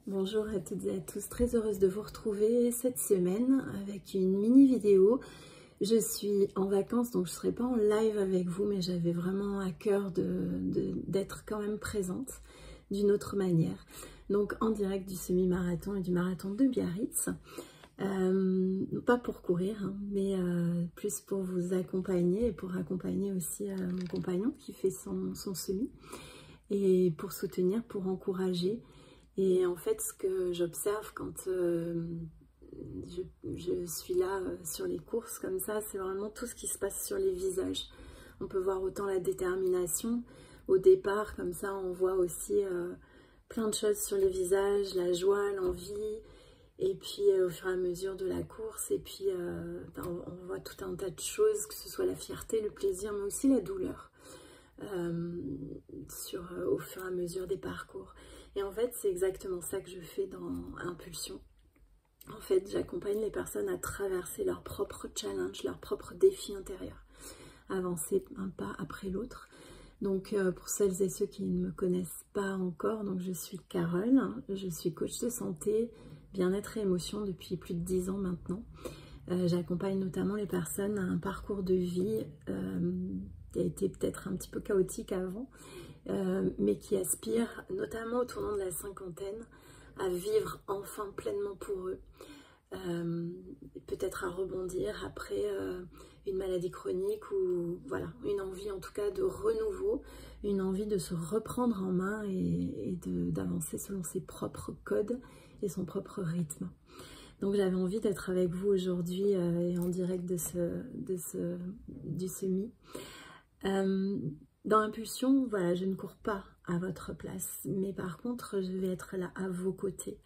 Bonjour à toutes et à tous, très heureuse de vous retrouver cette semaine avec une mini vidéo. Je suis en vacances donc je ne serai pas en live avec vous, mais j'avais vraiment à cœur d'être quand même présente d'une autre manière. Donc en direct du semi-marathon et du marathon de Biarritz. Pas pour courir, hein, mais plus pour vous accompagner et pour accompagner aussi mon compagnon qui fait son semi. Et pour soutenir, pour encourager. Et en fait, ce que j'observe quand je suis là sur les courses comme ça, c'est vraiment tout ce qui se passe sur les visages. On peut voir autant la détermination au départ, comme ça on voit aussi plein de choses sur les visages, la joie, l'envie, et puis au fur et à mesure de la course, et puis on voit tout un tas de choses, que ce soit la fierté, le plaisir, mais aussi la douleur. Au fur et à mesure des parcours. Et en fait, c'est exactement ça que je fais dans Impulsion. En fait, j'accompagne les personnes à traverser leur propre challenge, leur propre défi intérieur, avancer un pas après l'autre. Donc, pour celles et ceux qui ne me connaissent pas encore, donc je suis Carole, je suis coach de santé, bien-être et émotion depuis plus de 10 ans maintenant. J'accompagne notamment les personnes à un parcours de vie qui a été peut-être un petit peu chaotique avant, mais qui aspirent, notamment au tournant de la cinquantaine, à vivre enfin pleinement pour eux, peut-être à rebondir après une maladie chronique ou voilà, une envie en tout cas de renouveau, une envie de se reprendre en main et d'avancer selon ses propres codes et son propre rythme. Donc j'avais envie d'être avec vous aujourd'hui et en direct du semi. Dans Impulsion, voilà, je ne cours pas à votre place, mais par contre, je vais être là à vos côtés.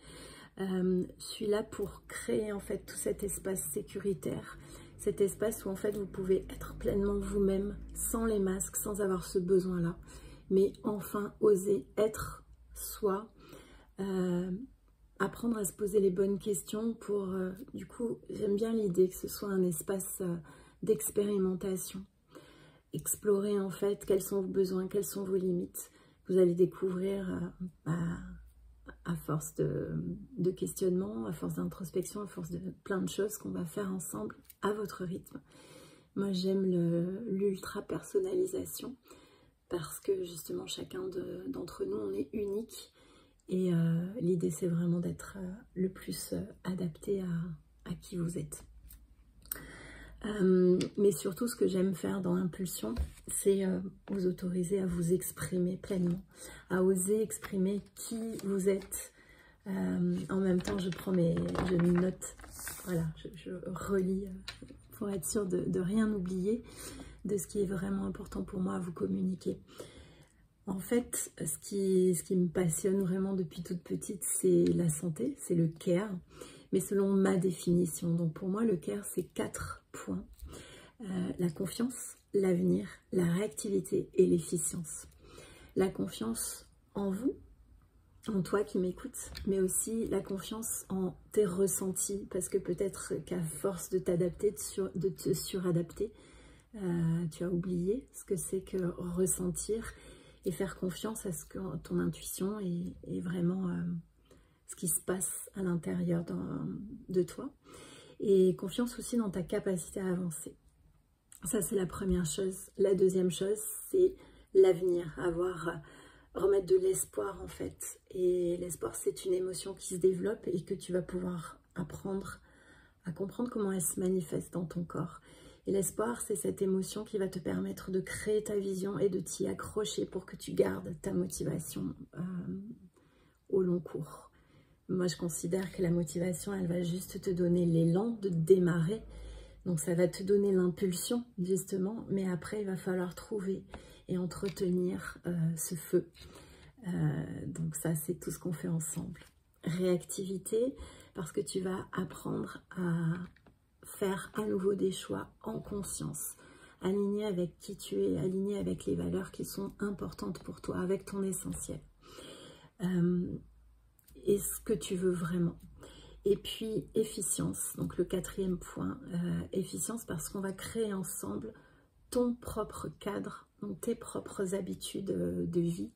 Je suis là pour créer en fait tout cet espace sécuritaire, cet espace où en fait vous pouvez être pleinement vous-même, sans les masques, sans avoir ce besoin-là, mais enfin oser être soi, apprendre à se poser les bonnes questions pour, du coup, j'aime bien l'idée que ce soit un espace d'expérimentation. Explorer en fait quels sont vos besoins, quelles sont vos limites. Vous allez découvrir à force de questionnement, à force d'introspection, à force de plein de choses qu'on va faire ensemble à votre rythme. Moi j'aime l'ultra personnalisation parce que justement chacun d'entre nous on est unique et l'idée c'est vraiment d'être le plus adapté à qui vous êtes. Mais surtout, ce que j'aime faire dans Impulsion, c'est vous autoriser à vous exprimer pleinement, à oser exprimer qui vous êtes. En même temps, je note, voilà, je relis pour être sûre de rien oublier de ce qui est vraiment important pour moi à vous communiquer. En fait, ce qui me passionne vraiment depuis toute petite, c'est la santé, c'est le care. Mais selon ma définition, donc pour moi le care c'est 4 points, la confiance, l'avenir, la réactivité et l'efficience. La confiance en vous, en toi qui m'écoutes, mais aussi la confiance en tes ressentis, parce que peut-être qu'à force de t'adapter, de te suradapter, tu as oublié ce que c'est que ressentir et faire confiance à ce que ton intuition est vraiment ce qui se passe à l'intérieur de toi, et confiance aussi dans ta capacité à avancer. Ça c'est la première chose. La deuxième chose c'est l'avenir, remettre de l'espoir en fait, et l'espoir c'est une émotion qui se développe et que tu vas pouvoir apprendre à comprendre comment elle se manifeste dans ton corps. Et l'espoir c'est cette émotion qui va te permettre de créer ta vision et de t'y accrocher pour que tu gardes ta motivation au long cours. Moi, je considère que la motivation, elle va juste te donner l'élan de démarrer. Donc, ça va te donner l'impulsion, justement. Mais après, il va falloir trouver et entretenir ce feu. Donc, ça, c'est tout ce qu'on fait ensemble. Réactivité, parce que tu vas apprendre à faire à nouveau des choix en conscience. Aligné avec qui tu es, aligné avec les valeurs qui sont importantes pour toi, avec ton essentiel. Et ce que tu veux vraiment. Et puis efficience, donc le 4e point, efficience parce qu'on va créer ensemble ton propre cadre, donc tes propres habitudes de vie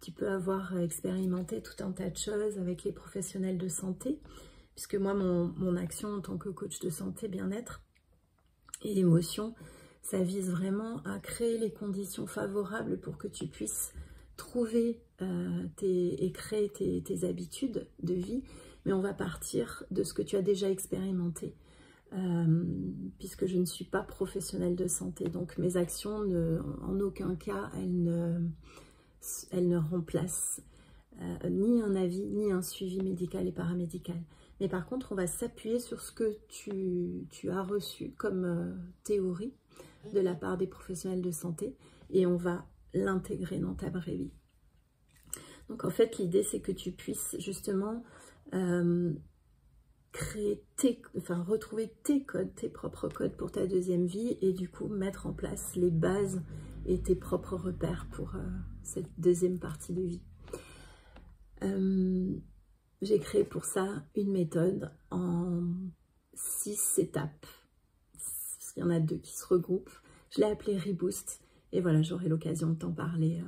Tu peux avoir expérimenté tout un tas de choses avec les professionnels de santé, puisque moi, mon action en tant que coach de santé, bien-être et émotion, ça vise vraiment à créer les conditions favorables pour que tu puisses trouver et créer tes habitudes de vie, mais on va partir de ce que tu as déjà expérimenté, puisque je ne suis pas professionnelle de santé, donc mes actions, en aucun cas, elles ne remplacent ni un avis, ni un suivi médical et paramédical. Mais par contre, on va s'appuyer sur ce que tu as reçu comme théorie de la part des professionnels de santé et on va l'intégrer dans ta vraie vie. Donc en fait, l'idée, c'est que tu puisses justement retrouver tes codes, tes propres codes pour ta deuxième vie et du coup mettre en place les bases et tes propres repères pour cette deuxième partie de vie. J'ai créé pour ça une méthode en 6 étapes, parce qu'il y en a 2 qui se regroupent. Je l'ai appelée Reboost, et voilà, j'aurai l'occasion de t'en parler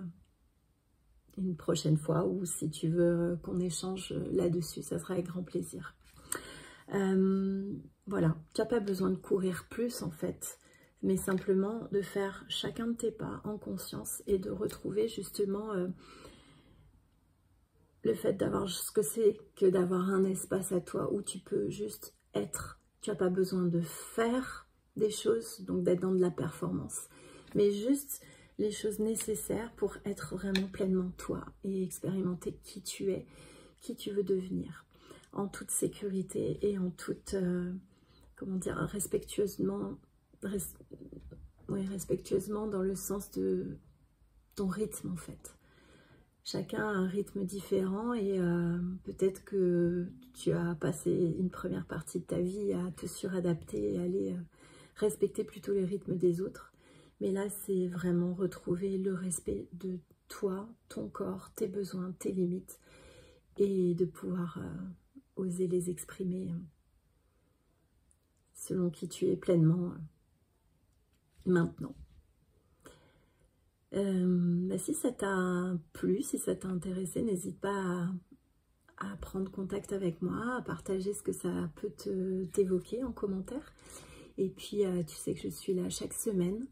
une prochaine fois, ou si tu veux qu'on échange là-dessus, ça sera avec grand plaisir. Voilà, tu n'as pas besoin de courir plus en fait, mais simplement de faire chacun de tes pas en conscience et de retrouver justement le fait d'avoir ce que c'est que d'avoir un espace à toi où tu peux juste être. Tu n'as pas besoin de faire des choses, donc d'être dans de la performance, mais juste les choses nécessaires pour être vraiment pleinement toi et expérimenter qui tu es, qui tu veux devenir, en toute sécurité et en toute, comment dire, respectueusement dans le sens de ton rythme en fait. Chacun a un rythme différent et peut-être que tu as passé une première partie de ta vie à te suradapter et aller respecter plutôt les rythmes des autres. Mais là, c'est vraiment retrouver le respect de toi, ton corps, tes besoins, tes limites et de pouvoir oser les exprimer selon qui tu es pleinement maintenant. Si ça t'a plu, si ça t'a intéressé, n'hésite pas à prendre contact avec moi, à partager ce que ça peut t'évoquer en commentaire. Et puis, tu sais que je suis là chaque semaine,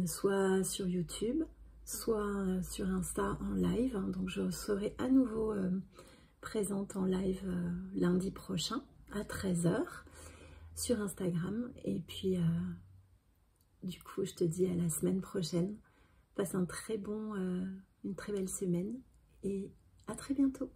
soit sur YouTube, soit sur Insta en live. Donc, je serai à nouveau présente en live lundi prochain à 13 h sur Instagram. Et puis, du coup, je te dis à la semaine prochaine. Passe une très belle semaine et à très bientôt.